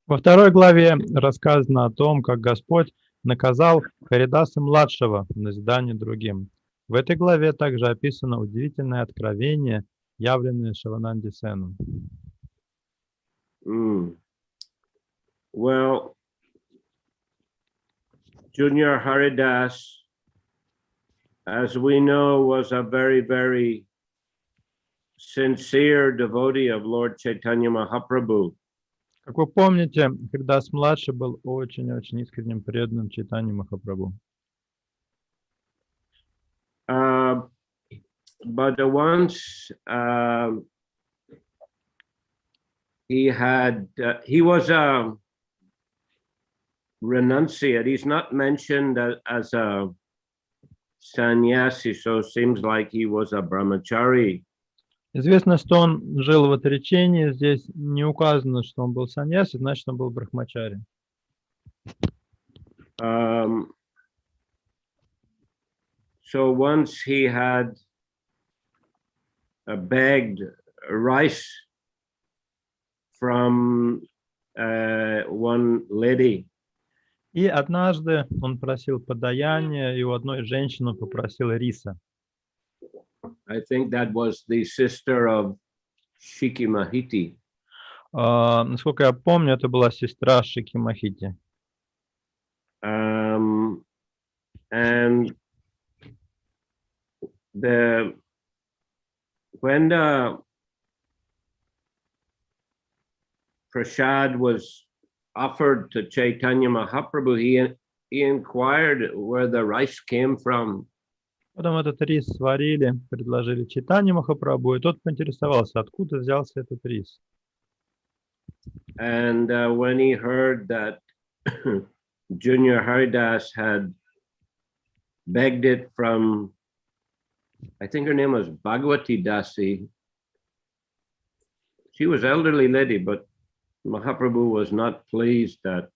Во второй главе рассказано о том, как Господь наказал Харидаса-младшего в назидание другим. В этой главе также описано удивительное откровение, явленное Шивананде Сену. Well, Junior Haridas, as we know, was a very, very sincere devotee of Lord Chaitanya Mahaprabhu. Как вы помните, Харидас-младший был очень-очень искренним преданным Чайтанье Махапрабху. But once he was a renunciate. He's not mentioned as a sannyasi, so it seems like he was a brahmachari. Известно, что он жил в отречении. Здесь не указано, что он был саньяси, значит, он был брахмачари. So once he had begged rice from one lady. И однажды он просил подаяния, и у одной женщины попросил риса. I think that was the sister of Shikimahiti. Насколько я помню, это была сестра Шикимахити. And when the prasad was offered to Chaitanya Mahaprabhu, he inquired where the rice came from. Потом этот рис сварили, предложили Чайтанье Махапрабху, и тот поинтересовался, откуда взялся этот рис. And when he heard that Junior Haridas had begged it from, I think her name was Bhagavati Dasi. She was elderly lady, but Mahaprabhu was not pleased that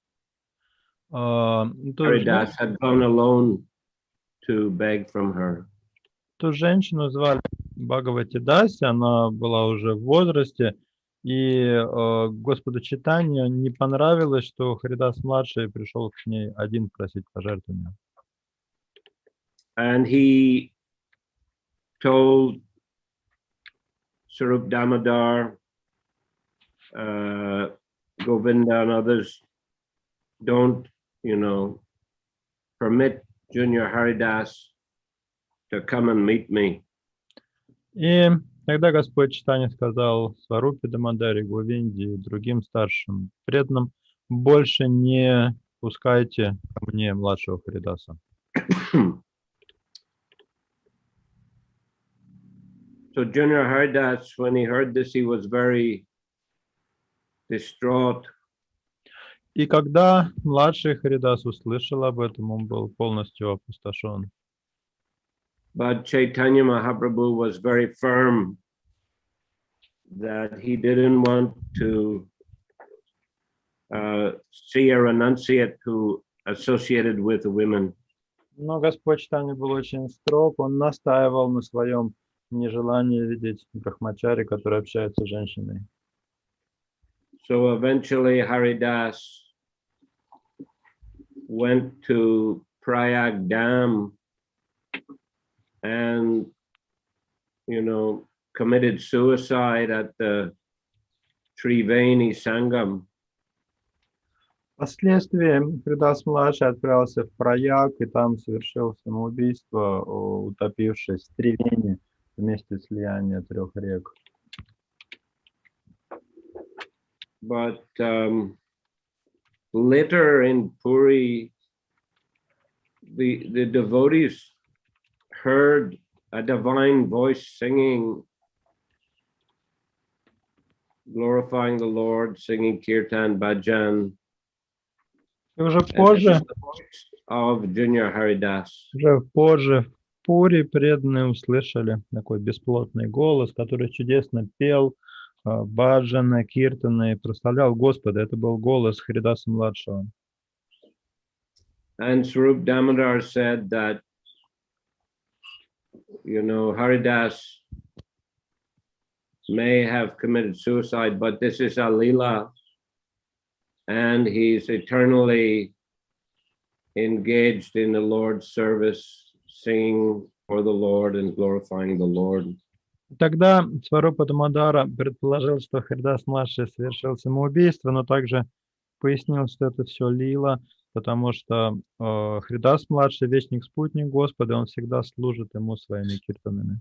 Haridas had gone alone to beg from her. Ту женщину звали Бхагавати Даси, она была уже в возрасте, и Господу Чайтанье не понравилось, что Харидас-младший пришел к ней один просить пожертвования. And he told Sarup Damodar, Govinda and others, don't, permit Junior Haridas to come and meet me. И тогда Господь Чайтанье сказал Сварупе Дамодаре, Говинде и другим старшим преданным, больше не пускайте ко мне младшего Харидаса. So Junior Haridas, when he heard this, he was very distraught. И когда младший Харидас услышал об этом, он был полностью опустошен. But Chaitanya Mahaprabhu was very firm that he didn't want to see a renunciate who associated with women. Но Господь Чайтанье был очень строг, он настаивал на своем нежелании видеть брахмачари, которые общаются с женщиной. So eventually Haridas went to Prayag Dam and, committed suicide at the Triveni Sangam. Впоследствии Харидас-младший отправился в Праяг и там совершил самоубийство, утопившись в Тривени вместе слияния трех рек. But later in Puri, the devotees heard a divine voice singing, glorifying the Lord, singing kirtan, bhajan. И уже позже, of Junior Haridas. в Пури преданные услышали такой бесплотный голос, который чудесно пел баджаны, киртаны и прославлял Господа. Это был голос Харидаса-младшего. And Sarup Damodar said that, Haridas may have committed suicide, but this is a lila, and he's eternally engaged in the Lord's service, singing for the Lord and glorifying the Lord. Тогда Сварупа Дамодара предположил, что Харидас-младший совершил самоубийство, но также пояснил, что это все лила, потому что Харидас-младший вечник-спутник Господа, он всегда служит ему своими киртанами.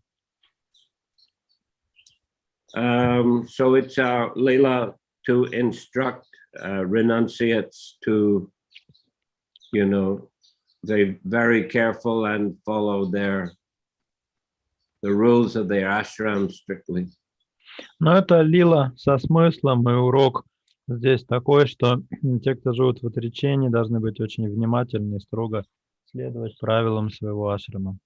So it's our lila to instruct renunciates to, they're very careful and follow the rules of their ashram strictly. Но это лила со смыслом, и урок здесь такой, что те, кто живут в отречении, должны быть очень внимательны и строго следовать правилам своего ашрама.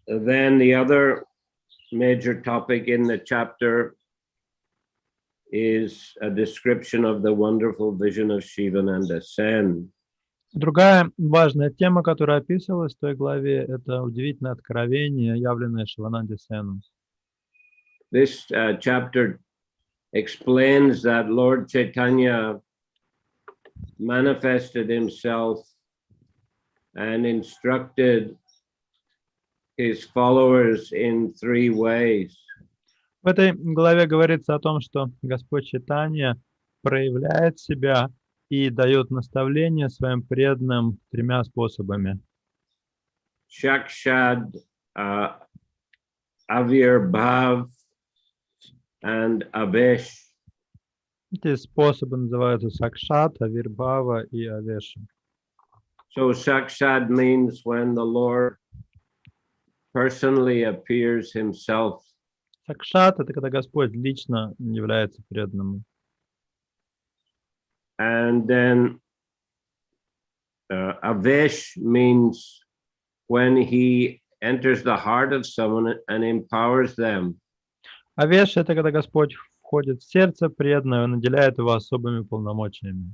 Then the other major topic in the chapter is a description of the wonderful vision of Shivananda Sen. Другая важная тема, которая описывалась в той главе, это удивительное откровение, явленное Шивананде Сену. This chapter explains that Lord Chaitanya manifested himself and instructed his followers in 3 ways. В этой главе говорится о том, что Господь Чайтанья проявляет себя и дает наставления своим преданным 3 способами. Shakshad, Avirbhav, and Avesh. Эти способы называются Сакшат, Авирбхава и Авеша. So Shakshad means when the Lord personally appears himself. Сакшат — это когда Господь лично является преданным. And then Avesh means when he enters the heart of someone and empowers them. Авеш — это когда Господь входит в сердце преданного и наделяет его особыми полномочиями.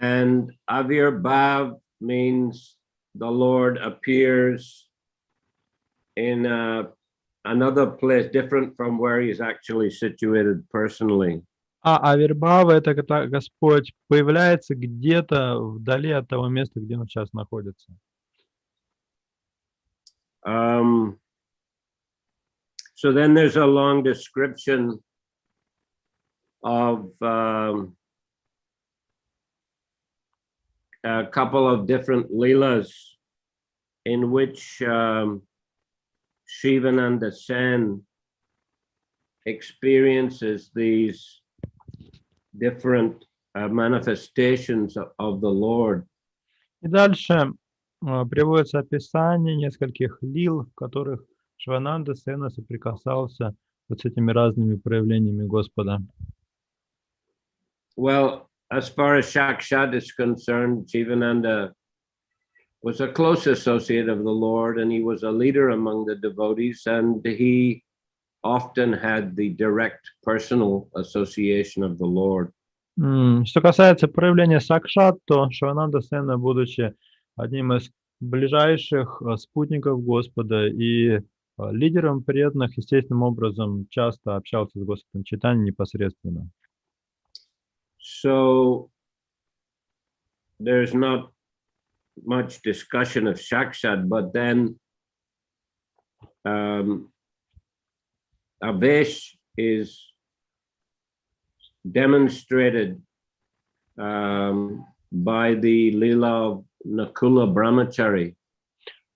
And Avirbhav means the Lord appears in another place different from where he's actually situated personally. А Авирбхава — это когда Господь появляется где-то вдали от того места, где он сейчас находится. So then there's a long description of a couple of different leelas in which Shivananda Sen experiences these different manifestations of the Lord. И дальше приводится описание нескольких лил, в которых Шивананда Сена соприкасался вот с этими разными проявлениями Господа. Well, as far as Shakshad is concerned, Shivananda was a close associate of the Lord, and he was a leader among the devotees, and he often had the direct personal association of the Lord. Что касается проявления Сакшат, то Шивананда Сена, будучи одним из ближайших спутников Господа и лидером преданных, естественным образом часто общался с Господом Чайтаньей непосредственно. So there's not much discussion of Shakshad, but then Avesh is demonstrated by the Lila of Nakula Brahmachari.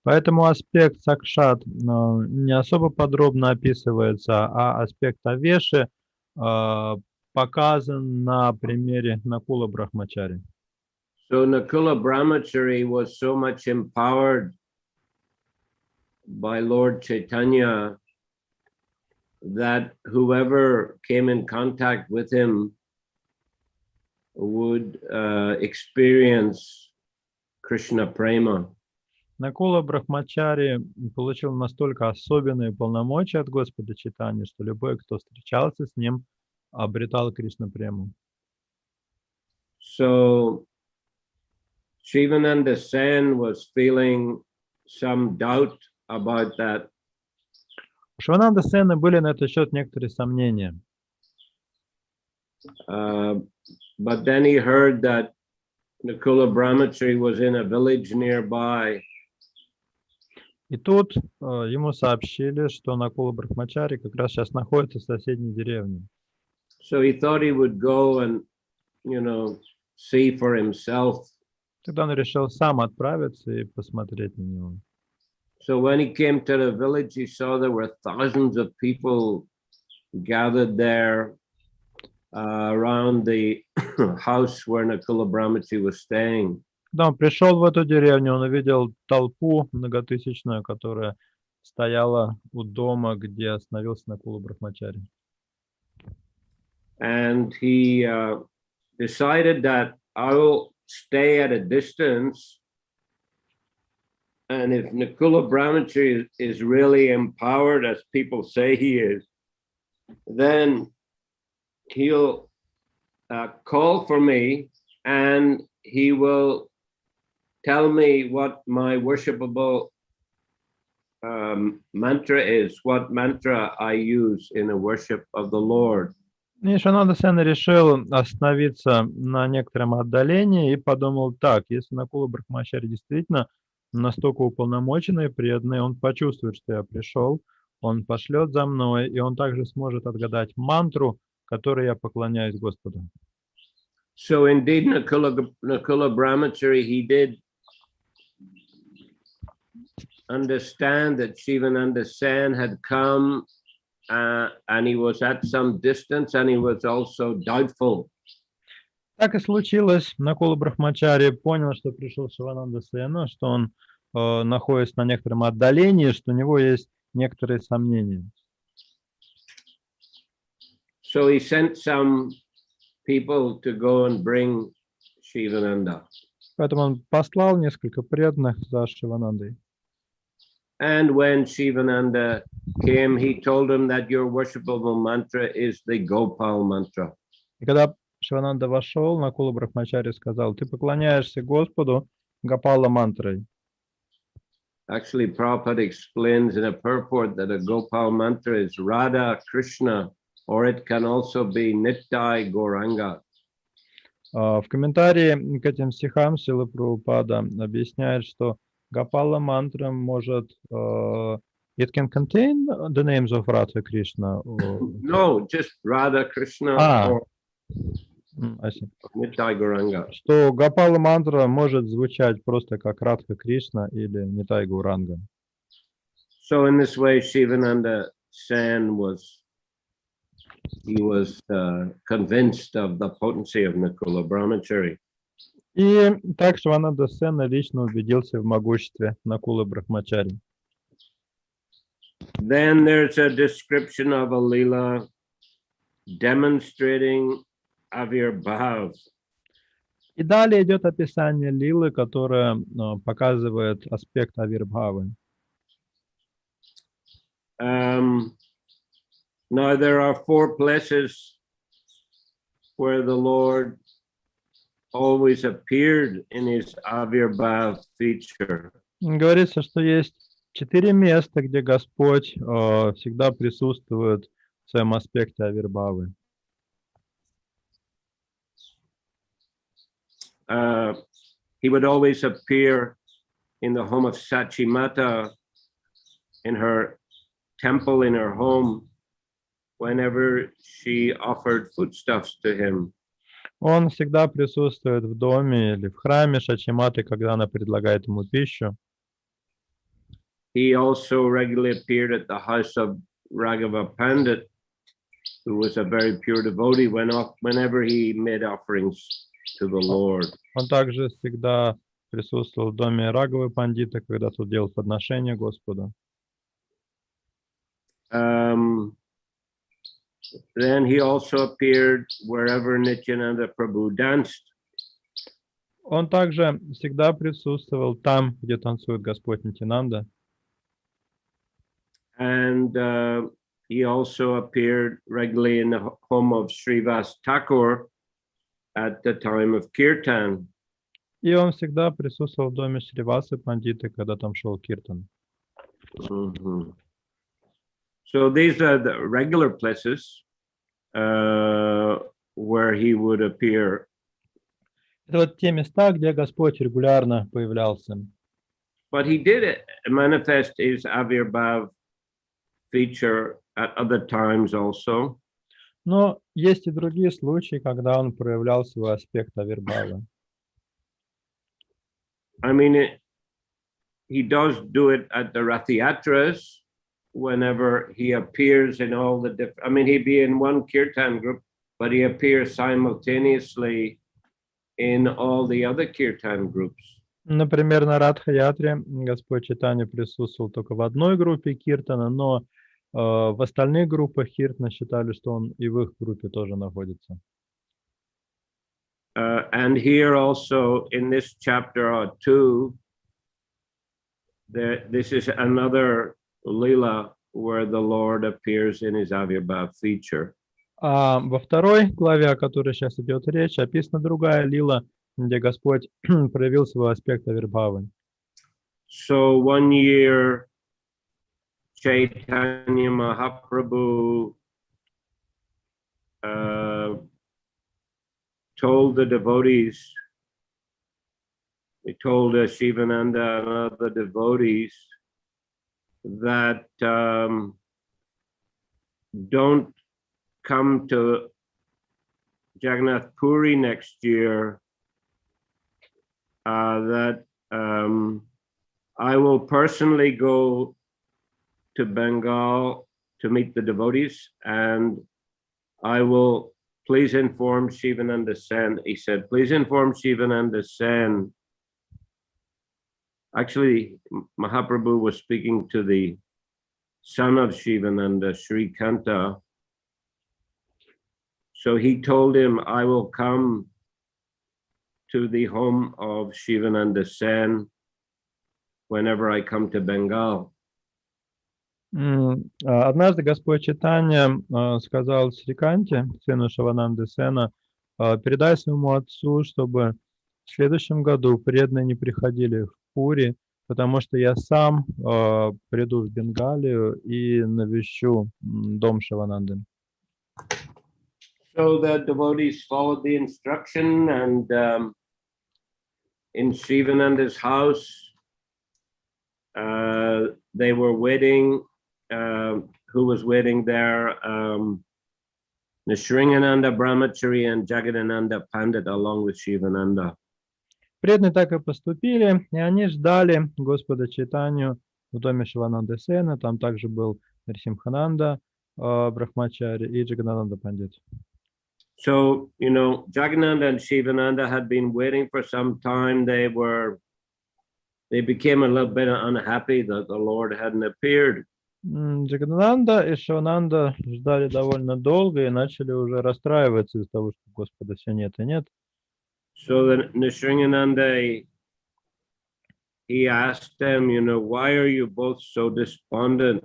Поэтому аспект Сакшат не особо подробно описывается, а аспект Авеши показан на примере Накула Брахмачари. So Nakula Brahmachari was so much empowered by Lord Chaitanya that whoever came in contact with him would experience Krishna Prema. Накула Брахмачари получил настолько особенные полномочия от Господа Чайтаньи, что любой, кто встречался с ним, обретал Кришна Прему. So Shivananda Sen was feeling some doubt about that. У Шивананды Сены были на этот счет некоторые сомнения. But then he heard that Nakula Brahmachari was in a village nearby. И тут ему сообщили, что Накула Брахмачари как раз сейчас находится в соседней деревне. So he thought he would go and, see for himself. Тогда он решил сам отправиться и посмотреть на него. So when he came to the village, he saw there were thousands of people gathered there around the house where Nakula Brahmachari was staying. Когда он пришел в эту деревню, он увидел толпу многотысячную, которая стояла у дома, где остановился Накула Брахмачари. And he decided that I will stay at a distance. And if Nakula Brahmachari is really empowered, as people say he is, then he'll call for me and he will tell me what my worshipable mantra is, what mantra I use in the worship of the Lord. И Шивананда Сена решил остановиться на некотором отдалении и подумал так: если Накула Брахмачари действительно настолько уполномоченный и преданный, он почувствует, что я пришел, он пошлет за мной, и он также сможет отгадать мантру, которой я поклоняюсь Господу. So indeed, Nakula Brahmachari, he did understand that Shivananda Sen had come and he was at some distance and he was also doubtful. Так и случилось. Накула Брахмачари понял, что пришел Шивананда Сена, что он находится на некотором отдалении, что у него есть некоторые сомнения. So he sent some people to go and bring Shivananda. Поэтому он послал несколько преданных за Шиванандой. And when Shivananda came, he told him that your worshipable mantra is the Gopal mantra. И когда Шивананда вошел, Накула Брахмачари сказал: ты поклоняешься Господу Гопала мантрой. Actually, Prabhupada explains in a purport that a Gopal mantra is Radha Krishna, or it can also be Nittai Gauranga. В комментарии к этим стихам Шрила Прабхупада объясняет, что Гопала мантра может it can contain the names of Radha Krishna. No, just Radha Krishna or Nittai Gauranga. Что Гопала мантра может звучать просто как Радха Кришна или Ниттай Гауранга. So in this way, Shivananda Sen was convinced of the potency of Nakula Brahmachari. И так Шивананда Сена лично убедился в могуществе Накулы Брахмачари. Then there's a description of a lila demonstrating avirbhav. И далее идет описание лилы, которая показывает аспект авирбхавы. Now there are 4 places where the Lord always appeared in his avirbhav feature. Говорится, что есть 4 места, где Господь всегда присутствует в своем аспекте авирбхавы. He would always appear in the home of Sachimata, in her temple, in her home, whenever she offered foodstuffs to him. Он всегда присутствует в доме или в храме Шачиматы, когда она предлагает ему пищу. He also regularly appeared at the house of Raghava Pandit, who was a very pure devotee, whenever he made offerings to the Lord. Он также всегда присутствовал в доме Рагавы Пандита, когда тот делал подношение Господу. Then he also appeared wherever Nityananda Prabhu danced. Он также всегда присутствовал там, где танцует Господь Нитянанда. And he also appeared regularly in the home of Srivas Thakur at the time of Kirtan. И он всегда присутствовал в доме Шривасы Пандиты, когда там шел киртан. So these are the regular places where he would appear. Это вот те места, где Господь регулярно появлялся. But he did manifest his Avirbhav feature at other times also. Но есть и другие случаи, когда он проявлял свой аспект авирбхавы. I mean, he does do it at the Rath-yatras whenever he appears in all the different, I mean, he'd be in one kirtan group, but he appears simultaneously in all the other kirtan groups. Например, на Радха-ятре Господь Чайтанья присутствовал только в одной группе киртана, но в остальных группах киртана считали, что он и в их группе тоже находится. And here also in this chapter or two, this is another lila where the Lord appears in his Avirbhav feature. А во второй главе, о которой сейчас идет речь, описана другая лила, где Господь проявил свой аспект авирбхавы. So one year, Chaitanya Mahaprabhu told the devotees, he told Shivananda and other devotees that don't come to Jagannath Puri next year, that I will personally go to Bengal to meet the devotees, and I will please inform Shivananda Sen. He said, please inform Shivananda Sen. Actually, Mahaprabhu was speaking to the son of Shivananda, Sri Kanta. So he told him, I will come to the home of Shivananda Sen whenever I come to Bengal. Однажды Господь Чайтанья сказал Сриканте, сыну Шивананды Сена, передай своему отцу, чтобы в следующем году преданные не приходили в Пури, потому что я сам приду в Бенгалию и навещу дом Шивананды. So the devotees followed the instruction, and in Shivananda's house, they were waiting. Who was waiting there? Nishringananda Brahmachari and Jagadananda Pandit along with Shivananda. Преданные так и поступили, и они ждали Господа Чайтанью в доме Шивананды Сена. Там также был Нарсимхананда Брахмачари и Джагадананда Пандит. So, you know, Jagadananda and Shivananda had been waiting for some time. They became a little bit unhappy that the Lord hadn't appeared. Джагадананда и Шивананда ждали довольно долго и начали уже расстраиваться из-за того, что Господа все нет и нет. So then Nishringananda, he asked them, you know, why are you both so despondent?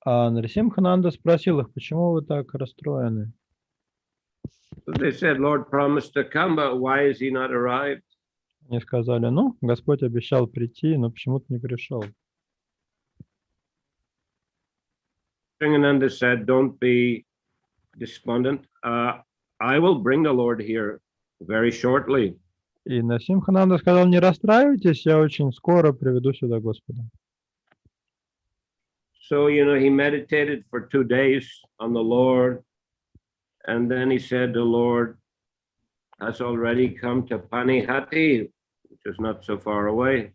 А Нарсимхананда спросил их, почему вы так расстроены? So they said, Lord promised to come, but why is he not arrived? Они сказали, ну, Господь обещал прийти, но почему-то не пришел. Nishringananda said, don't be despondent. I will bring the Lord here very shortly. И Нарсимхананда сказал, не расстраивайтесь, я очень скоро приведу сюда Господа. So, you know, he meditated for 2 days on the Lord. And then he said, the Lord has already come to Panihati, which is not so far away.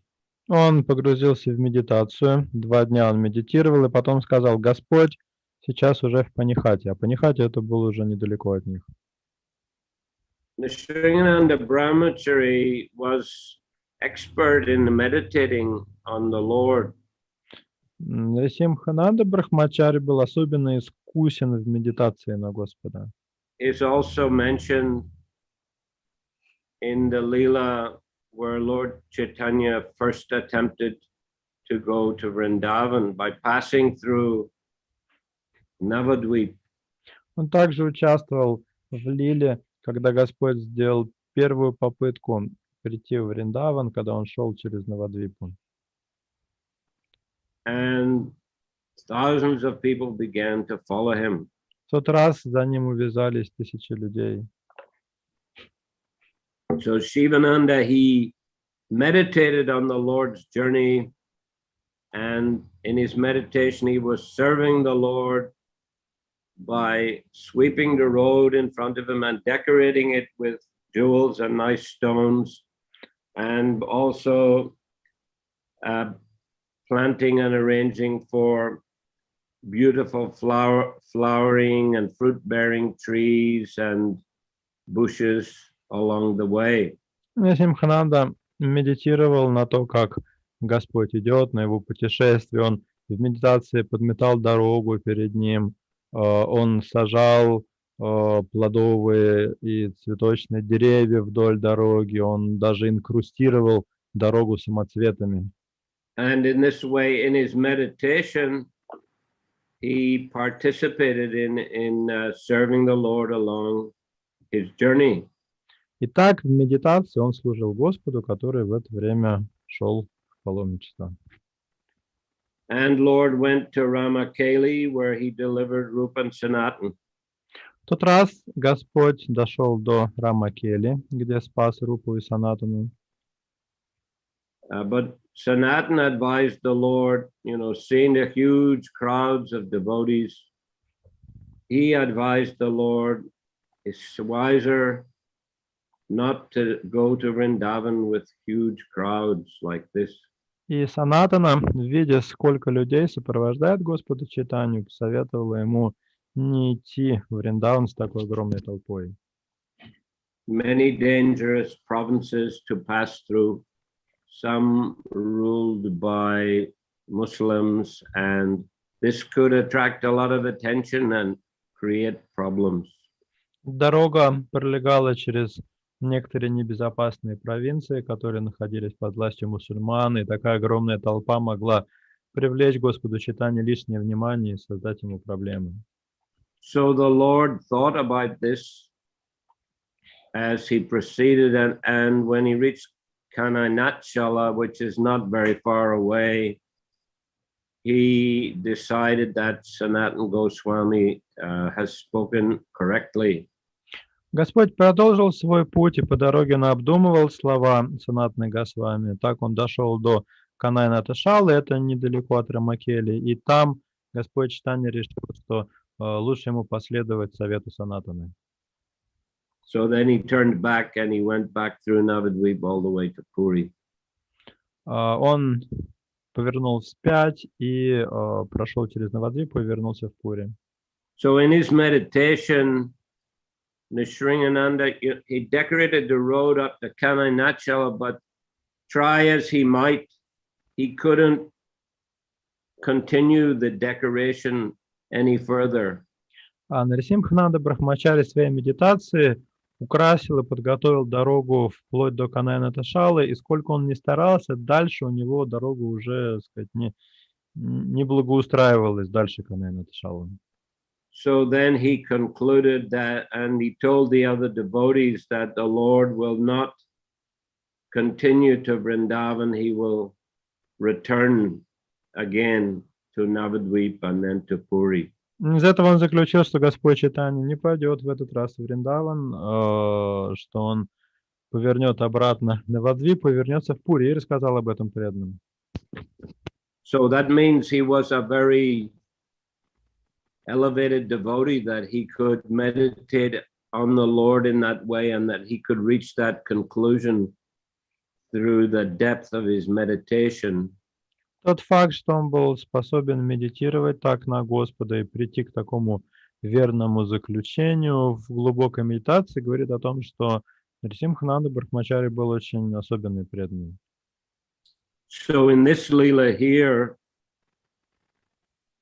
Он погрузился в медитацию. 2 дня он медитировал, и потом сказал, Господь сейчас уже в Панихате. А Панихати это было уже недалеко от них. Nishringananda Brahmachari was expert in meditating on the Lord. Нарсимхананда Брахмачари был особенно искусен в медитации на Господа. Is also mentioned in the Leela where Lord Chaitanya first attempted to go to Vrindavan by passing through Navadvip. Он также участвовал в лиле, когда Господь сделал первую попытку прийти в Вриндаван, когда он шел через Навадвипу. And thousands of people began to follow him. В тот раз за ним увязались тысячи людей. So Shivananda, he meditated on the Lord's journey, and in his meditation he was serving the Lord by sweeping the road in front of him and decorating it with jewels and nice stones, and also planting and arranging for beautiful flowering and fruit-bearing trees and bushes along the way. Симхананда медитировал на то, как Господь идет, на его путешествие. Он в медитации подметал дорогу перед ним. Он сажал плодовые и цветочные деревья вдоль дороги. Он даже инкрустировал дорогу самоцветами. And in this way, in his meditation, he participated in serving the Lord along his journey. Итак, в медитации он служил Господу, который в это время шел в паломничество. And Lord went to Ramakeli, where he delivered Rupa and Sanatan. В тот раз Господь дошел до Рамакели, где спас Рупу и Санатану. But Sanatan advised the Lord, seeing the huge crowds of devotees, he advised the Lord, it's wiser not to go to Vrindavan with huge crowds like this. И Санатана, видя, сколько людей сопровождает Господа читанию, посоветовала ему не идти в Вриндаван с такой огромной толпой. Many dangerous provinces to pass through, some ruled by Muslims, and this could attract a lot of attention and create problems. Дорога пролегала через некоторые небезопасные провинции, которые находились под властью мусульман, и такая огромная толпа могла привлечь Господу читанию лишнее внимание и создать ему проблемы. So the Lord thought about this as he proceeded, and when he reached Kanai-Natshala, which is not very far away, he decided that Sanatana Goswami has spoken correctly. Господь продолжил свой путь и по дороге он обдумывал слова Санатаны Госвами. Так он дошел до Канай-Наташалы, это недалеко от Рамакели, и там Господь читание решил, что лучше ему последовать совету Санатаны. So then he turned back and he went back through Navadvip all the way to Puri. Он повернул вспять и прошел через Навадвипу и вернулся в Пури. So in his meditation, Nishringananda, he decorated the road up to Kanai-Natshala, but try as he might, he couldn't continue the decoration any further. А Нарисимхананда Брахмачари своей медитации украсил и подготовил дорогу вплоть до Канай-Наташалы, и сколько он ни старался, дальше у него дорога уже, так сказать, не благоустраивалась дальше Канай-Наташалы. So then he concluded that, and he told the other devotees that the Lord will not continue to Vrindavan, he will return again to Navadvip and then to Puri. Из этого он заключил, что Господь читание не пойдет в этот раз в Вриндаван, что он повернет обратно на Навадвипу и вернется в Пури, и рассказал об этом преданным. So that means he was a very elevated devotee, that he could meditate on the Lord in that way, and that he could reach that conclusion through the depth of his meditation. Тот факт, что он был способен медитировать так на Господа и прийти к такому верному заключению в глубокой медитации, говорит о том, что Нарисимхананда Брахмачари был очень особенный преданный. So in this lila here,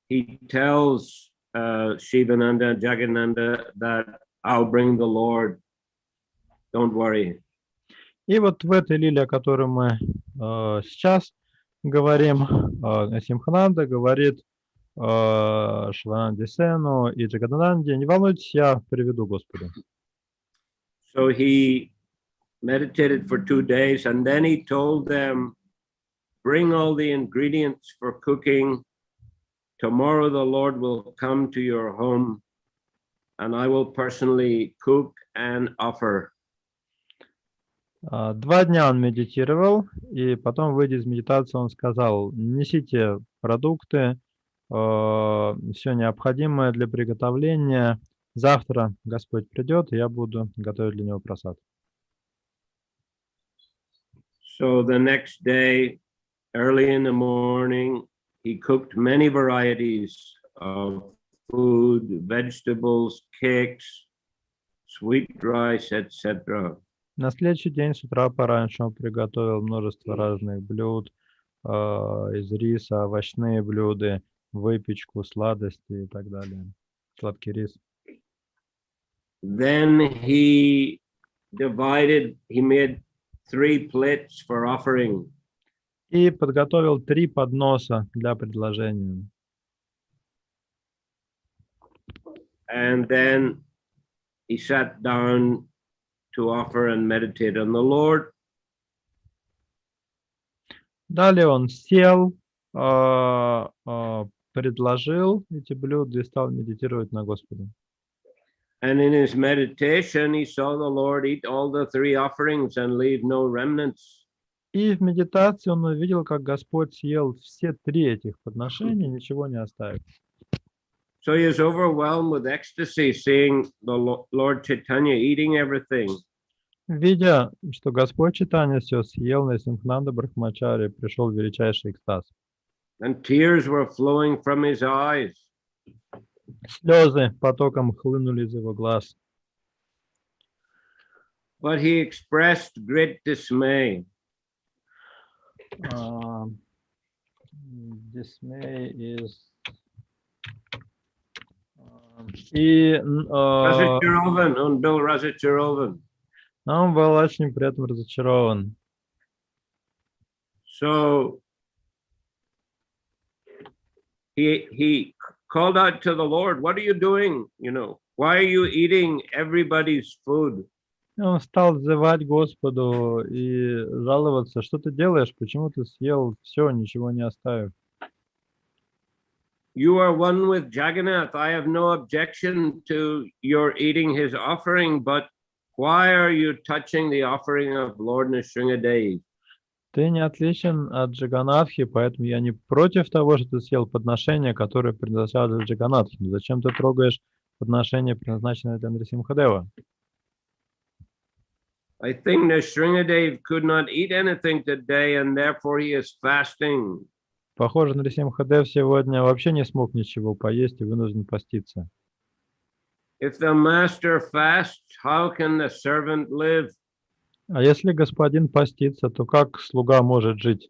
he tells Shivananda and Jagannatha that I'll bring the Lord, don't worry. И вот в этой лиле, о которой мы сейчас говорим, Нарисимхананда говорит Шивананде Сену и Джагадананде: не волнуйтесь, я приведу Господа. So he meditated for 2 days, and then he told them, bring all the ingredients for cooking tomorrow the Lord will come to your home and I will personally cook and offer. 2 дня он медитировал, и потом, выйдя из медитации, он сказал: несите продукты, все необходимое для приготовления. Завтра Господь придет, и я буду готовить для него просад. So the next day, early in the morning, he cooked many varieties of food, vegetables, cakes, sweet rice, etc. На следующий день с утра пораньше он приготовил множество разных блюд, из риса, овощные блюда, выпечку, сладости и так далее. Сладкий рис. Then he made 3 plates for offering. И подготовил 3 подноса для предложения. And then he sat down to offer and meditate on the Lord. Далее он сел, предложил эти блюда и стал медитировать на Господа. And in his meditation, he saw the Lord eat all the 3 offerings and leave no remnants. И в медитации он увидел, как Господь съел все 3 этих подношения, ничего не оставив. So he is overwhelmed with ecstasy, seeing the Lord Chaitanya eating everything. Видя, что Господь Чайтанья все съел, Нарисимхананда Брахмачари пришел в величайший экстаз. And tears were flowing from his eyes. Слезы потоком хлынули из его глаз. But he expressed great dismay. Dismay is... И Разочарован, он был разочарован. он был очень при этом разочарован. So he called out to the Lord, "What are you doing? You know, why are you eating everybody's food?" И он стал взывать Господу и жаловаться: что ты делаешь, почему ты съел все, ничего не оставив? You are one with Jagannath. I have no objection to your eating his offering, but why are you touching the offering of Lord Nrsimhadev? Ты не отличен от Джаганатхи, поэтому я не против того, что ты съел подношение, которое предназначалось для Джаганатхи. Но зачем ты трогаешь подношение, предназначенное для Нрисимхадева? I think Nrsimhadev could not eat anything today, and therefore he is fasting. Похоже, Нрисимхадев сегодня вообще не смог ничего поесть и вынужден поститься. If the master fasts, how can the servant live? А если господин постится, то как слуга может жить?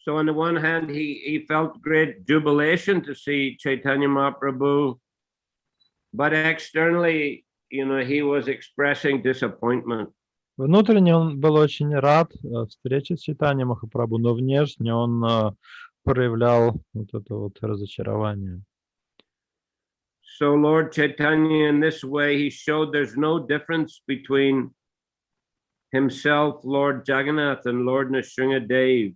So on the one hand, he felt great jubilation to see Chaitanya Mahaprabhu, but externally, you know, he was expressing disappointment. Внутренне он был очень рад встрече с Чайтаньей Махапрабху, но внешне он проявлял вот это вот разочарование. So Lord Chaitanya, in this way, he showed there's no difference between himself, Lord Jagannath, and Lord Nrsimhadev.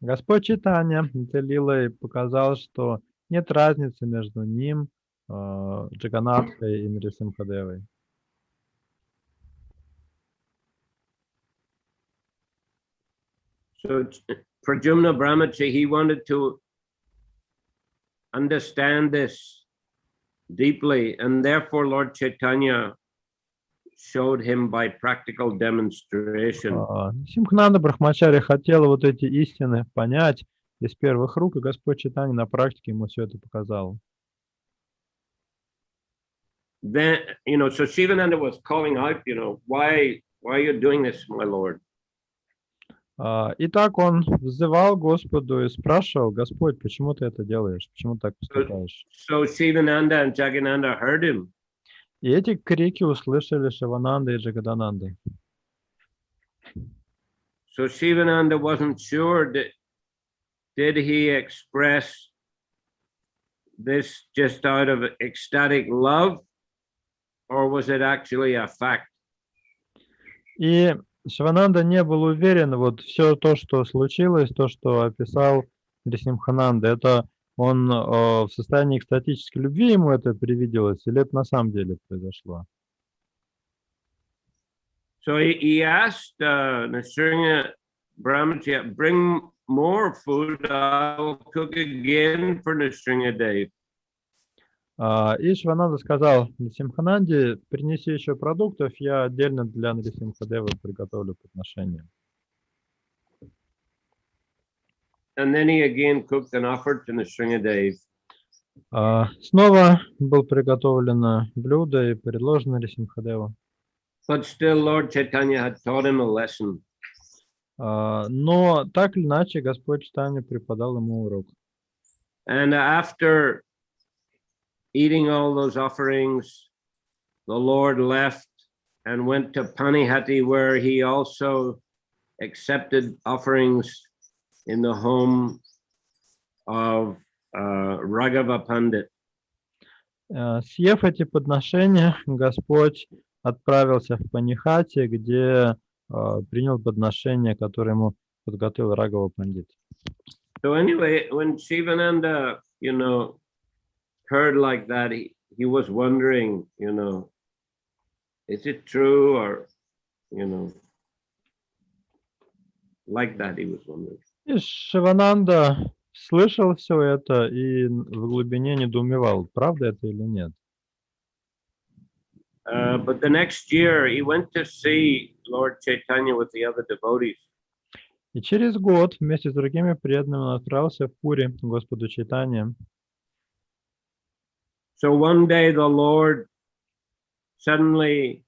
Господь Чайтанья Антья-лилой показал, что нет разницы между ним, Джаганатхой и Нрисимхадевой. So Pradyumna Brahmachi, he wanted to understand this deeply, and therefore Lord Chaitanya showed him by practical demonstration. Симхананда Брахмачари хотел вот эти истины понять из первых рук, и Господь Чайтанья на практике ему все это показал. Then, you know, so Shivananda was calling out, you know, why are you doing this, my Lord? Итак, он взывал Господу и спрашивал: Господь, почему ты это делаешь? Почему так поступаешь? So Shivananda and Jagananda heard him. И эти крики услышали Шивананда и Джагадананда. So Shivananda wasn't sure that did he express this just out of ecstatic love, or was it actually a fact? И Шивананда не был уверен, вот все то, что случилось, то, что описал Нрисимхананды, это он в состоянии экстатической любви ему это привиделось, или это на самом деле произошло? So he asked Nrsimha Brahmacharya, bring more food, I'll cook again for Nrsimha Dev. И Шивананда сказал Нрисимхананде, принеси еще продуктов, я отдельно для Нрисимхадева приготовлю подношение. And then he again cooked and offered to Nrsimha Dev. Снова было приготовлено блюдо и предложено Нрисимхадеву. But still Lord Chaitanya had taught him a lesson. Но так или иначе Господь Чайтанья преподал ему урок. And after eating all those offerings, the Lord left and went to Panihati, where he also accepted offerings in the home of Raghava Pandit. Съев эти подношения, Господь отправился в Панихати, где принял подношение, которое ему подготовил Рагава Пандит. So anyway, when Shivananda, heard like that, he was wondering, is it true or, like that he was wondering. И Шивананда слышал все это и в глубине недоумевал, правда это или нет. But the next year he went to see Lord Chaitanya with the other devotees. И через год вместе с другими преданными он отправился в Пури к Господу Чайтанье. So one day the Lord suddenly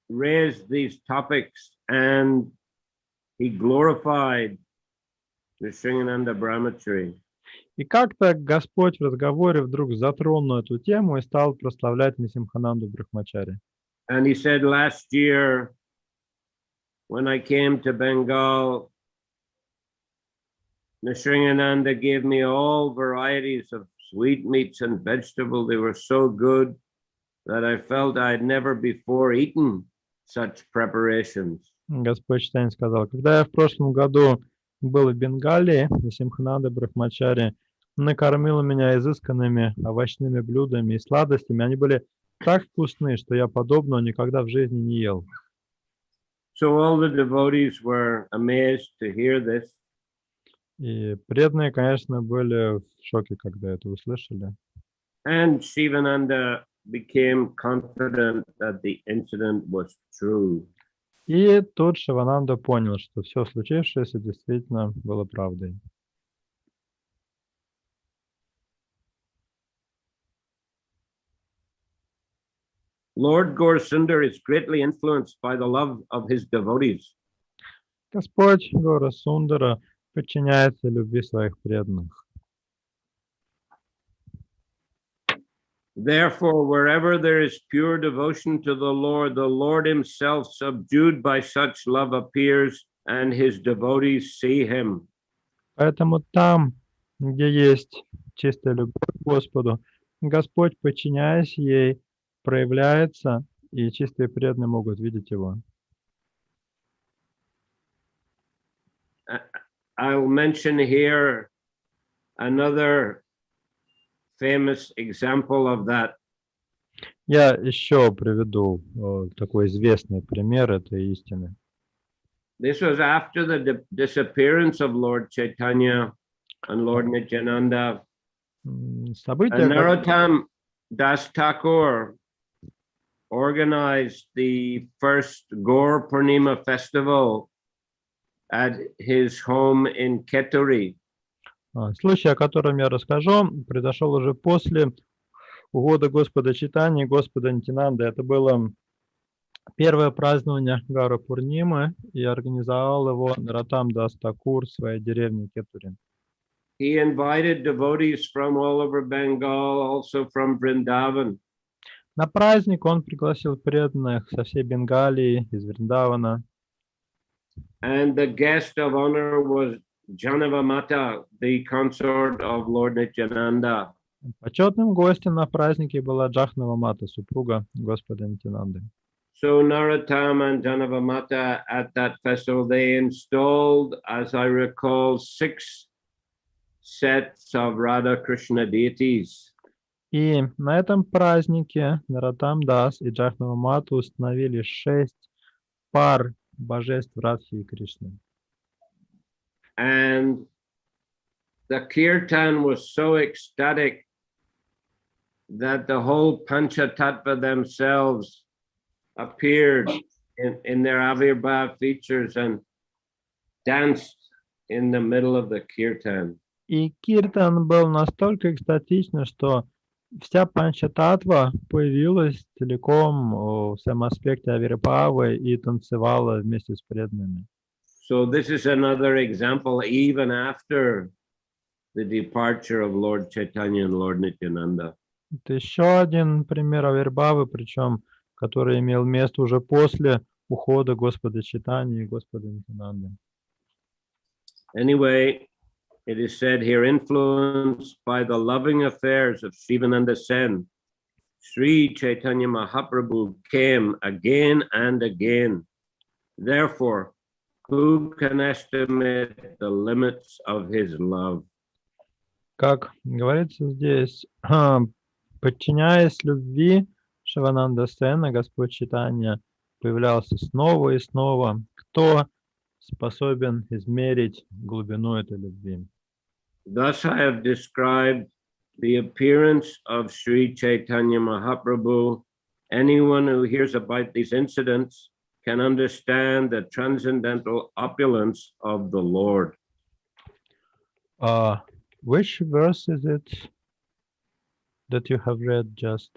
raised these topics and he glorified Nrsimhananda Brahmachari. И как-то Господь в разговоре вдруг затронул эту тему и стал прославлять Нрисимхананду Брахмачари. And he said, last year, when I came to Bengal, Nrsimhananda gave me all varieties of sweetmeats and vegetables. They were so good that I felt I had never before eaten such preparations. Господь Чайтанья сказал, когда я в прошлом году был в Бенгалии, Нрисимхананда Брахмачари накормила меня изысканными овощными блюдами и сладостями. Они были так вкусны, что я подобного никогда в жизни не ел. So all the devotees were amazed to hear this. И преданные, конечно, были в шоке, когда это услышали. And Shivananda became confident that the incident was true. И тут Шивананда понял, что все случившееся действительно было правдой. Lord Gaurasundar is greatly influenced by the love of his devotees. Господь Гора Сундара подчиняется любви своих преданных. Therefore, wherever there is pure devotion to the Lord himself, subdued by such love, appears, and his devotees see him. Поэтому там, где есть чистая любовь к Господу, Господь, подчиняясь ей, проявляется, и чистые преданные могут видеть его. I'll mention here another famous example of that. Я еще приведу такой известный пример этой истины. This was after the disappearance of Lord Chaitanya and Lord Nityananda. События, And Narottam Das Thakur organized the first Gaur Purnima festival at his home in Keturi. Случай, о котором я расскажу, произошел уже после ухода Господа Чайтаньи и Господа Нитянанды. Это было первое празднование Гаура Пурнимы, и организовал его Наротам Дас Такур в своей деревне Кетури. He invited devotees from all over Bengal, also from Vrindavan. На праздник он пригласил преданных со всей Бенгалии, из Вриндавана. And the guest of honor was Janavamata, the consort of Lord Nityananda. Почетным гостем на празднике была Джахнавамата, супруга Господа Нитянанды. So Narottam and Janavamata at that festival, they installed, as I recall, 6 sets of Radha Krishna deities. И на этом празднике Нароттам Дас и Джахнавамату установили 6 пар божеств Радхи и Кришны. And the kirtan was so ecstatic that the whole Panchatattva themselves appeared in their Avirbhav features and danced in the middle of the kirtan. И киртан был настолько экстатичный, что вся панчататва появилась целиком в своем аспекте Авирбхавы и танцевала вместе с преданными. So this is another example, even after the departure of Lord Chaitanya and Lord Nityananda. Это еще один пример Авирбхавы, причем который имел место уже после ухода Господа Чайтаньи и Господа Нитянанды. Anyway, it is said here, influenced by the loving affairs of Shivananda Sen, Sri Chaitanya Mahaprabhu came again and again. Therefore, who can estimate the limits of his love? Как говорится здесь, подчиняясь любви Шивананда Сена, Господь Чайтанья появлялся снова и снова. Кто способен измерить глубину этой любви? Thus I have described the appearance of Sri Chaitanya Mahaprabhu. Anyone who hears about these incidents can understand the transcendental opulence of the Lord. Which verse is it that you have read just?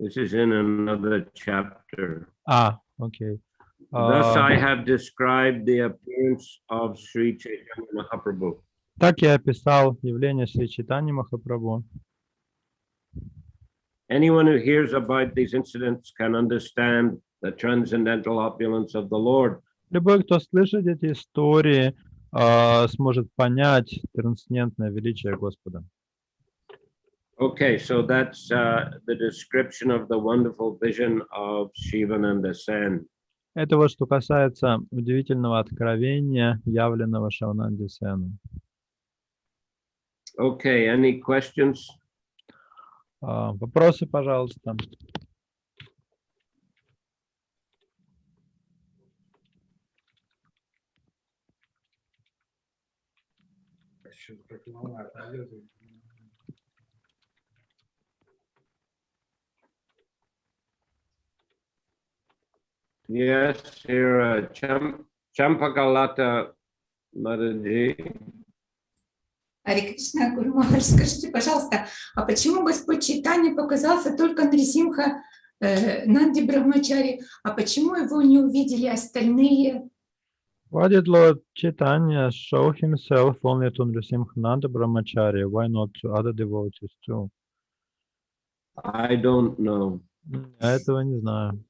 This is in another chapter. Okay. Thus I have described the appearance of Sri Chaitanya Mahaprabhu. Так я описал явление Шри Чайтаньи Махапрабху. Anyone who hears about these incidents can understand the transcendental opulence of the Lord. Любой, кто слышит эти истории, сможет понять трансцендентное величие Господа. Okay, so that's the description of the wonderful vision of Shivananda Sen. Это вот что касается удивительного откровения, явленного Шивананде Сену. Okay, any questions? Вопросы, пожалуйста. Yes, here, Champakalata Mataji. Харе Кришна, Гуру Махарадж, скажите, пожалуйста, а почему Господь Чайтанья показался только Нрисимха Нанди Брахмачари, а почему его не увидели остальные? Why did Lord Chaitanya show himself only to Nrisimhananda Brahmachari? Why not to other devotees too? I don't know. Я этого не знаю.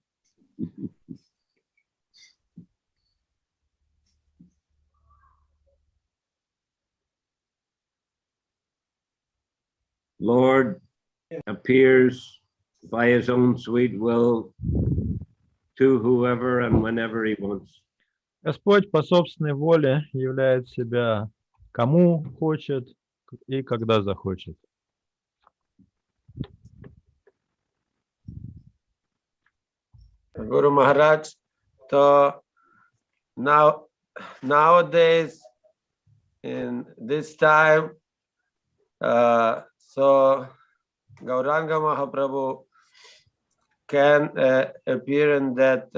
Lord appears by his own sweet will to whoever and whenever he wants. Господь по собственной воле являет себя кому хочет и когда захочет. Guru Maharaj, so nowadays in this time, so Gauranga Mahaprabhu can appear in that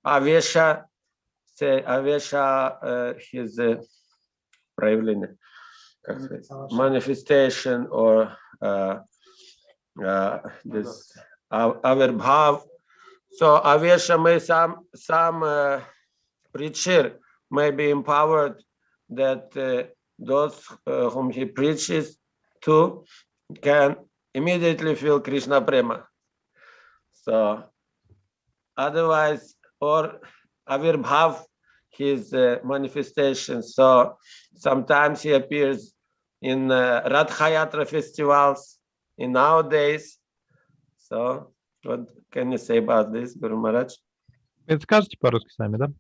Avesha, his проявление, manifestation or this Avirbhav. So Avesha may some preacher may be empowered that those whom he preaches to can immediately feel Krishna Prema. So otherwise, or Avirbhav, his manifestation. So sometimes he appears in Radhayatra festivals in nowadays. So what can you say about this, Guru Maharaj? Это скажете по-русски сами, да?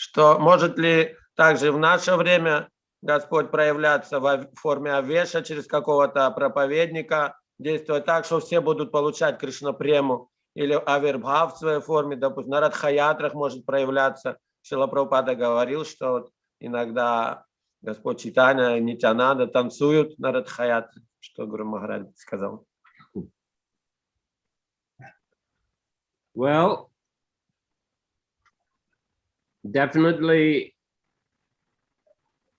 что может ли также в наше время Господь проявляться в форме авеша через какого-то проповедника, действовать так, что все будут получать Кришна-прему, или авербхав в своей форме, допустим, на радхаятрах может проявляться. Шрила Прабхупада говорил, что вот иногда Господь Чайтанья и Нитьянанда танцуют на радхаятре, что Гуру Махарадж сказал. Well, definitely,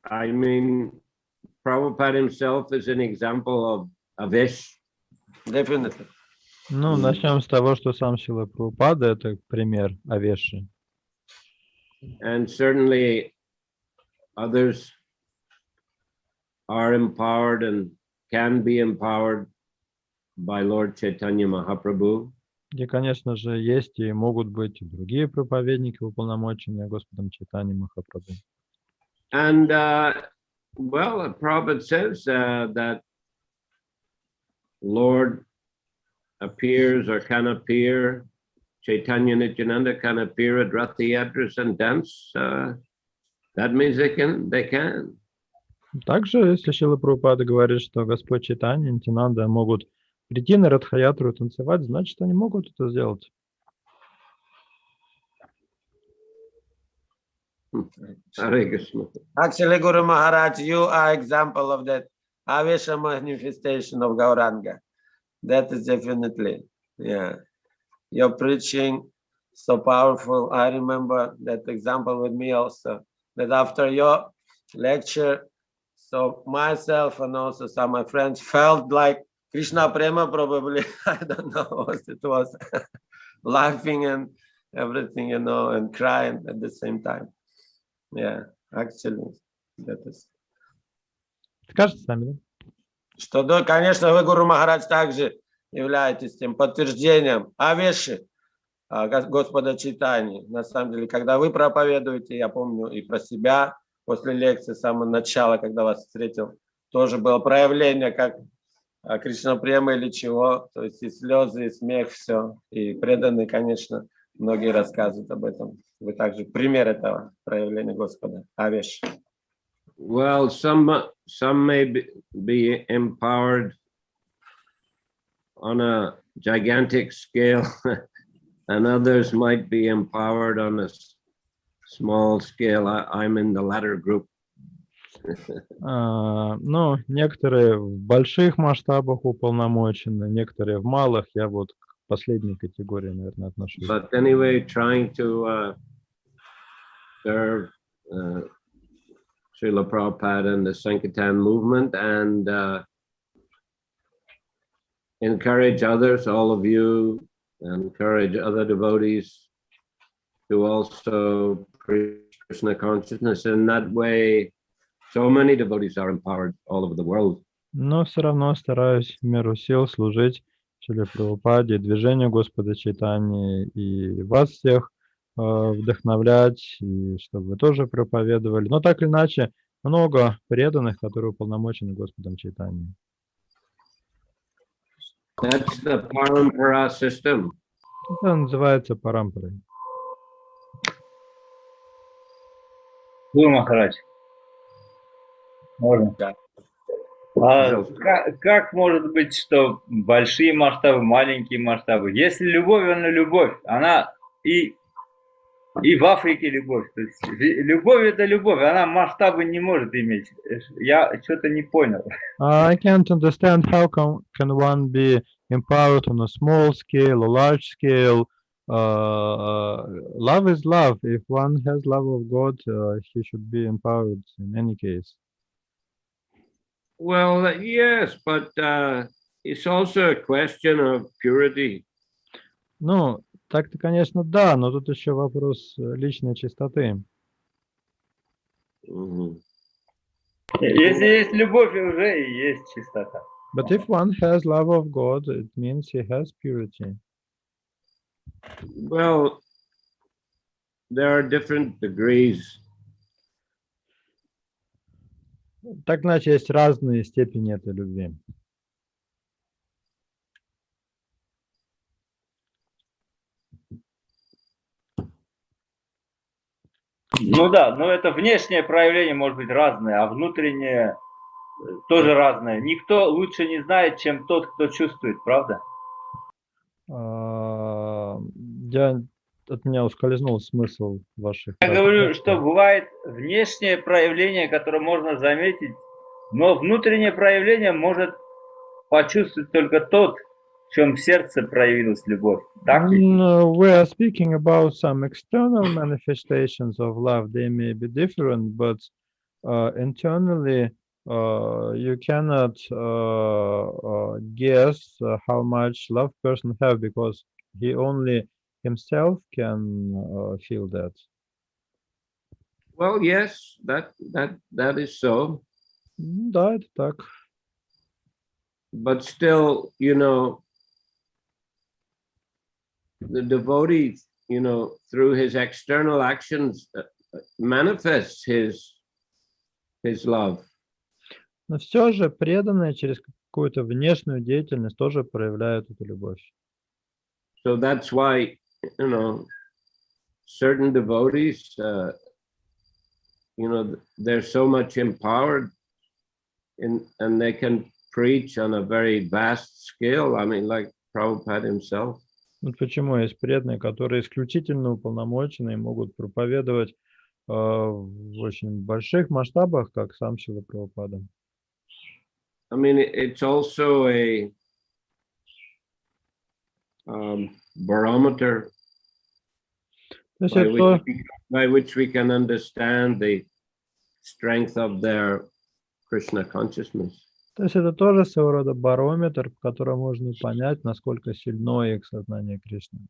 I mean, Prabhupada himself is an example of Avish. Definitely. Ну, начнем с того, что сам Шрила Прабхупада — это пример Авеши. And certainly others are empowered and can be empowered by Lord Chaitanya Mahaprabhu. И, конечно же, есть и могут быть и другие проповедники, уполномоченные Господом Чайтаньей Махапрабху. And well, Prabhupada says that Lord appears or can appear, Chaitanya Nityananda can appear at Rath Yatras and dance. That means they can. Также, если Шрила Прабхупада говорит, что Господь Чайтанья и Нитьянанда могут прийти на Радхаятру и танцевать, значит, они могут это сделать. Hare Krishna. Actually, Guru Maharaj, you are example of that Avesha manifestation of Gauranga. That is definitely, yeah. Your preaching so powerful. I remember that example with me also. That after your lecture, so myself and also some of my friends felt like Krishna Prema probably. I don't know what it was, laughing and everything, you know, and crying at the same time. Yeah, actually, that is. Скажите сами, да? Что, да, конечно, вы, Гуру Махарадж, также являетесь тем подтверждением Авеши Господа Чайтаньи. На самом деле, когда вы проповедуете, я помню и про себя, после лекции, с самого начала, когда вас встретил, тоже было проявление, как Кришна Према или чего, то есть и слезы, и смех, все. И преданные, конечно, многие рассказывают об этом. Вы также пример этого проявления Господа Авеши. Well, some may be empowered on a gigantic scale, and others might be empowered on a small scale. I'm in the latter group. Ну, некоторые в больших масштабах уполномочены, некоторые в малых. Я вот к последней категории, наверное, отношусь. But anyway, trying to serve Srila Prabhupada and the Sankirtan movement and encourage others, all of you, encourage other devotees to also preach Krishna consciousness. In that way, so many devotees are empowered all over the world. Но все равно стараюсь в меру сил служить Шриле Прабхупаде, движению Господа Чайтаньи, и вас всех вдохновлять, и чтобы вы тоже проповедовали. Но так или иначе, много преданных, которые уполномочены Господом Чайтаньей. That's the parampara system. Это называется парампарой. Гуру Махарадж, можно? Да. Как может быть, что большие масштабы, маленькие масштабы? Если любовь, она любовь, она и в Африке любовь. То есть, любовь это любовь, она масштабы не может иметь. Я что-то не понял. I can't understand how can one be empowered on a small scale or large scale. Love is love. If one has love of God, he should be empowered in any case. Well, yes, but it's also a question of purity. Ну, так-то, конечно, да, но тут еще вопрос личной чистоты. Если есть любовь, уже и есть чистота. But if one has love of God, it means he has purity. Well, there are different degrees. Так, значит, есть разные степени этой любви. Ну да, но это внешнее проявление может быть разное, а внутреннее тоже разное. Никто лучше не знает, чем тот, кто чувствует, правда? От меня ускользнул смысл ваших Я фраз. говорю, что бывает внешнее проявление, которое можно заметить, но внутреннее проявление может почувствовать только тот, в чем в сердце проявилась любовь. Так ведь? We are speaking about some external manifestations of love. They may be different, but internally you cannot guess how much love person have, because he only himself can feel that. Well, yes, that is so. Да, это так. But still, you know, the devotee, you know, through his external actions manifests his love. Но все же преданные через какую-то внешнюю деятельность тоже проявляют эту любовь. So that's why, you know, certain devotees, you know, they're so much empowered and they can preach on a very vast scale. I mean, like Prabhupada himself. Вот почему есть преданные, которые исключительно уполномочены и могут проповедовать в очень больших масштабах, как сам Шрила Прабхупада. I mean, it's also a barometer by which we can understand the strength of their Krishna consciousness. То есть это тоже своего рода барометр, по которому можно понять, насколько сильно их сознание Кришны.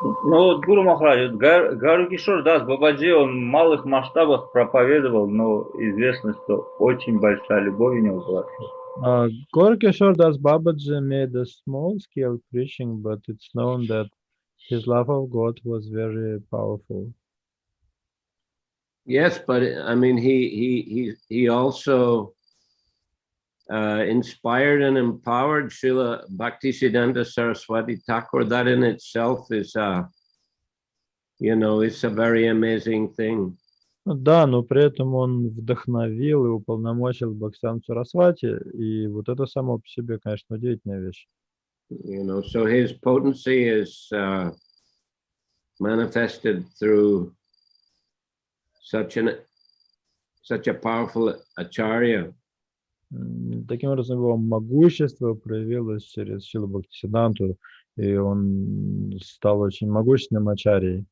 Ну вот Гуру Махарадж, Гару Кишор Дас Бабаджи, он в малых масштабах проповедовал, но известно, что очень большая любовь у него была. Gaur Kishore Das Babaji made a small scale preaching, but it's known that his love of God was very powerful. Yes, but I mean, he also inspired and empowered Srila Bhaktisiddhanta Saraswati Thakur. That in itself is, you know, it's a very amazing thing. Да, но при этом он вдохновил и уполномочил Бхактивиданта Сарасвати, и вот это само по себе, конечно, удивительная вещь. You know, so his potency is manifested through such a powerful acharya. Таким образом, его могущество проявилось через Шрилу Бхактивиданту, и он стал очень могущественным ачарьей.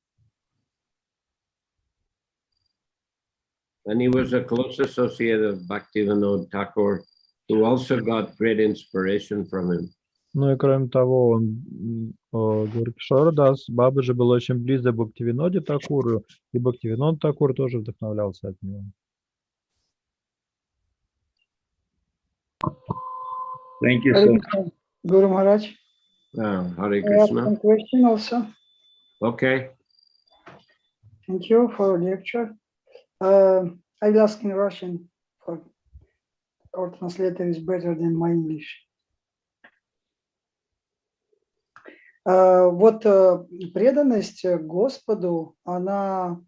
And he was a close associate of Bhaktivinoda Thakur, who also got great inspiration from him. Ну и кроме того, Гаур Кишор Дас Бабаджи был очень близок к Бхактивиноде Такуру, и Бхактивинод Такур тоже вдохновлялся от него. Thank you so much. Guru Maharaj. Hare I have Krishna. some question also. Okay. Thank you for lecture. I will ask in Russian, for our translator is better than my English. Вот преданность Господу, она,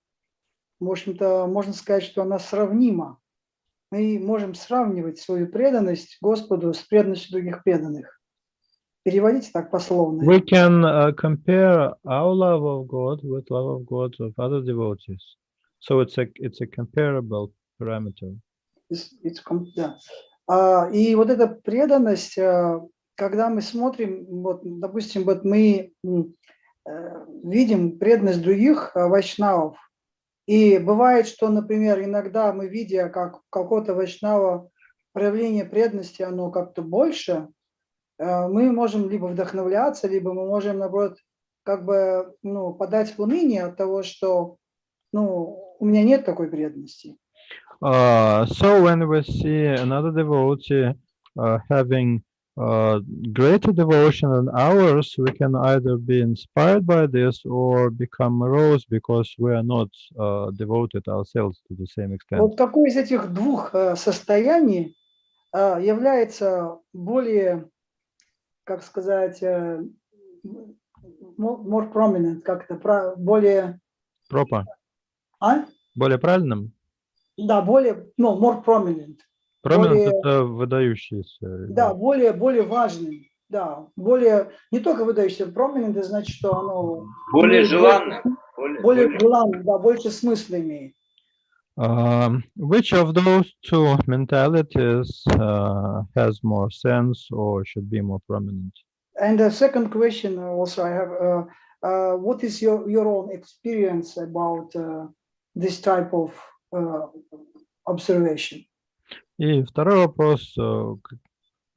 в общем-то, можно сказать, что она сравнима. Мы можем сравнивать свою преданность Господу с преданностью других преданных. Переводите так пословно. We can compare our love of God with love of God of other devotees. So it's a comparable parameter. Да. И вот эта преданность, когда мы смотрим, вот, допустим, вот мы видим преданность других вайшнавов, и бывает, что, например, иногда мы, видя, как какого-то вайшнава проявление преданности, оно как-то больше, мы можем либо вдохновляться, либо мы можем, наоборот, как бы, ну, подать в уныние от того, что, ну, у меня нет такой преданности. So when we see another devotee having greater devotion than ours, we can either be inspired by this or become morose because we are not devoted ourselves to the same extent. Вот какое из этих двух состояний является более, как сказать, more prominent, как-то более Пропа. А? Более правильным? Да, более, ну, more prominent. Prominent Более, это выдающийся. да, более важным. Да, более, не только выдающийся, prominent, это значит, что оно Более имеет желанно. более желанно, да, больше смысла имеет. Which of those two mentalities has more sense or should be more prominent? And the second question also I have, what is your own experience about this type of observation? И второй вопрос.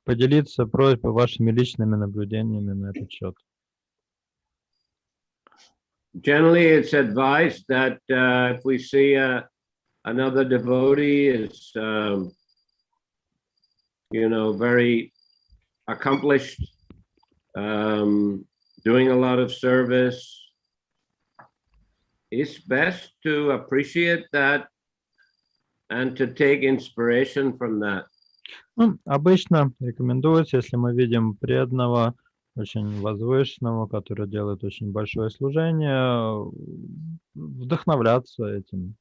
Поделиться просьбой вашими личными наблюдениями на этот счет. Generally, it's advised that if we see another devotee is, very accomplished, doing a lot of service, it's best to appreciate that and to take inspiration from that. Ну, обычно рекомендуется, если мы видим преданного, очень возвышенного, который делает очень большое служение, вдохновляться этим.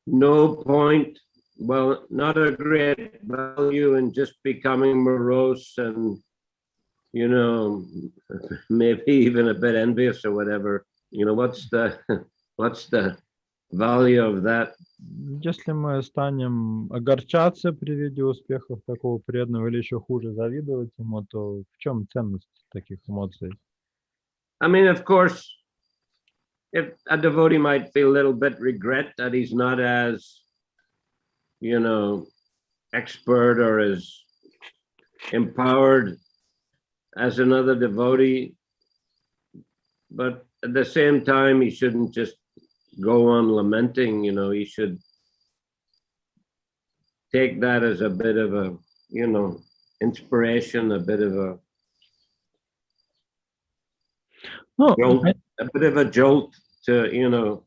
No point, well, not a great value in just becoming morose and, maybe even a bit envious or whatever. What's the value of that? Если мы станем огорчаться при виде успехов такого преданного или еще хуже завидовать ему, то в чем ценность таких эмоций? I mean, of course, if a devotee might feel a little bit regret that he's not as, expert or as empowered as another devotee, but at the same time, he shouldn't just go on lamenting, he should take that as a bit of a, inspiration, a bit of a jolt, a bit of a jolt to,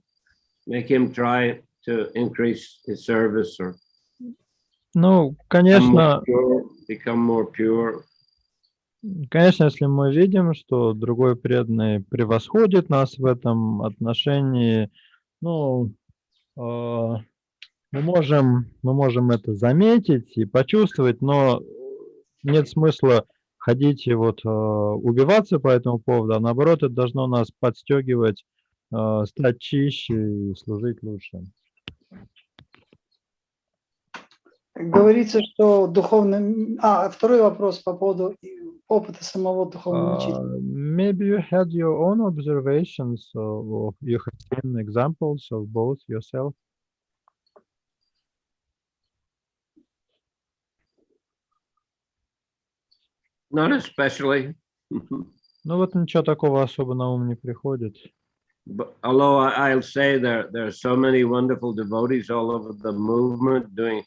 make him try to increase his service or конечно, become more pure. Конечно, если мы видим, что другой преданный превосходит нас в этом отношении, мы можем это заметить и почувствовать, но нет смысла ходить и убиваться по этому поводу, а наоборот, это должно нас подстегивать, стать чище и служить лучше. Говорится, что духовно... второй вопрос по поводу опыта самого духовного учителя. Maybe you had your own observations, or you have seen examples of both yourself. Not especially. Ничего такого особо на ум не приходит. But although I'll say there are so many wonderful devotees all over the movement doing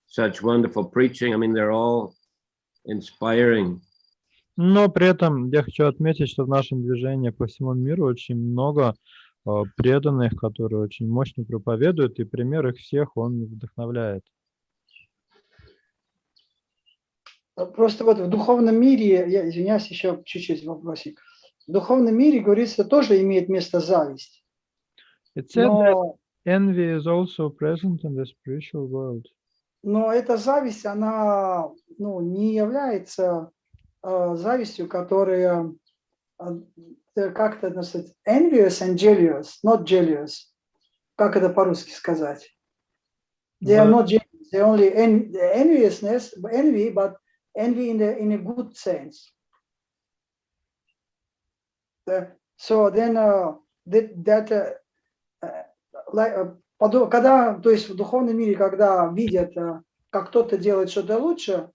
such wonderful preaching. I mean, they're all inspiring. Но при этом я хочу отметить, что в нашем движении по всему миру очень много преданных, которые очень мощно проповедуют, и пример их всех он вдохновляет. Просто в духовном мире, я извиняюсь, еще чуть-чуть вопросик. В духовном мире, говорится, тоже имеет место зависть. It said that envy is also present in the spiritual world. Но эта зависть, она не является завистью, которая как это называется, envious and jealous, not jealous. Как это по-русски сказать? They are not jealous, they only enviousness, envy, but envy in a good sense. So then когда, то есть в духовном мире, когда видят, как кто-то делает что-то лучше,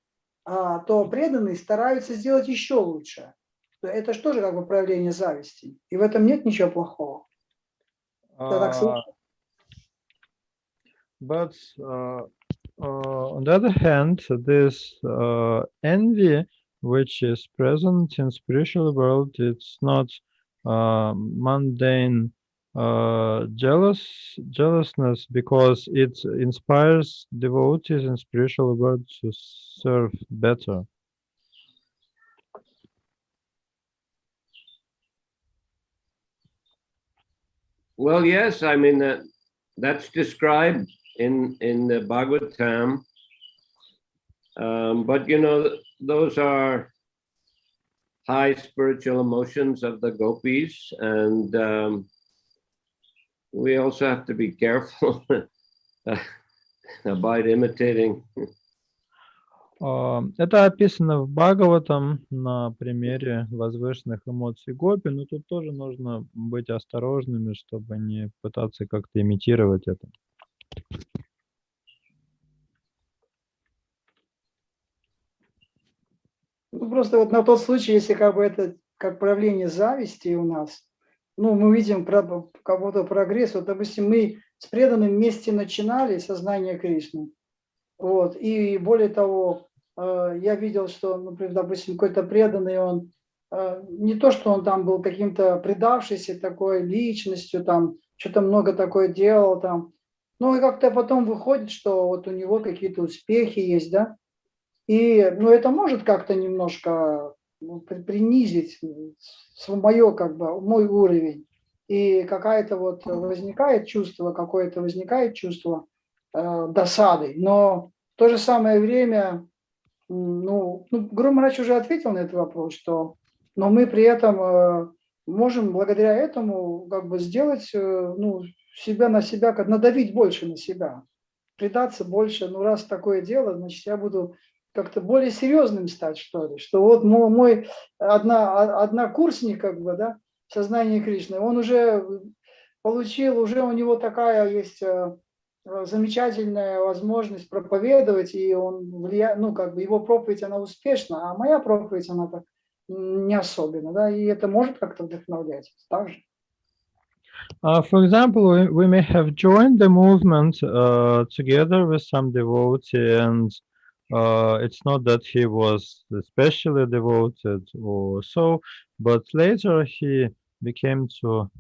то преданные стараются сделать еще лучше. Это же тоже как бы проявление зависти. И в этом нет ничего плохого. Я так слышу. But on the other hand, this envy, which is present in spiritual world, it's not mundane jealousness, because it inspires devotees in spiritual world to serve better. Well, yes, I mean that's described in the Bhagavatam, but you know those are high spiritual emotions of the gopis, and we also have to be careful about imitating. Это описано в Бхагаватам на примере возвышенных эмоций гопи, но тут тоже нужно быть осторожными, чтобы не пытаться как-то имитировать это. Ну, просто вот на тот случай, если как бы это как проявление зависти у нас, ну, мы видим какой-то прогресс. Вот, допустим, мы с преданным вместе начинали сознание Кришны. Вот, и более того, я видел, что, например, допустим, какой-то преданный, он не то, что он там был каким-то предавшийся такой личностью, там, что-то много такое делал, там, ну, и как-то потом выходит, что вот у него какие-то успехи есть, да, и, ну, это может как-то немножко принизить мое, как бы, мой уровень, и какое-то вот возникает чувство досады, но в то же самое время, ну Гуру Махарадж уже ответил на этот вопрос, что, но мы при этом можем благодаря этому как бы сделать, ну, себя на себя, как надавить больше на себя, предаться больше, ну, раз такое дело, значит, я буду как-то более серьезным стать, что ли, что вот мой однокурсник, как бы, да, сознание Кришны, он уже получил, уже у него такая есть замечательная возможность проповедовать, и он ну, как бы его проповедь, она успешна, а моя проповедь, она так не особенно, да, и это может как-то вдохновлять также. For example, we may have joined the movement together with some devotee, and it's not that he was especially devoted or so, but later he became to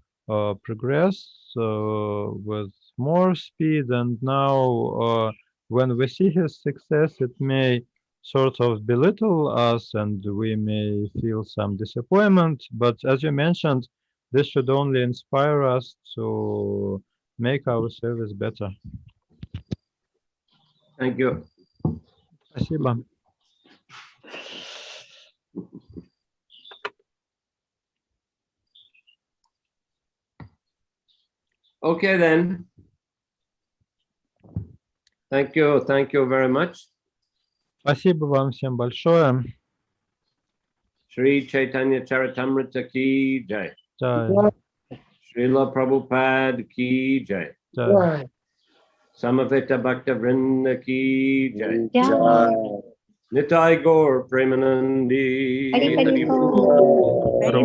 progress with more speed, and now when we see his success, it may sort of belittle us and we may feel some disappointment, but as you mentioned, this should only inspire us to make our service better. Thank you. Спасибо. Okay then. Thank you very much. Спасибо вам всем большое. Shri Chaitanya Charitamrita ki jai. Jai. Srila Prabhupade ki jai. Jai. Samaveta Bhakta Vrinda ki jai. Nitai Gaur Premanandi.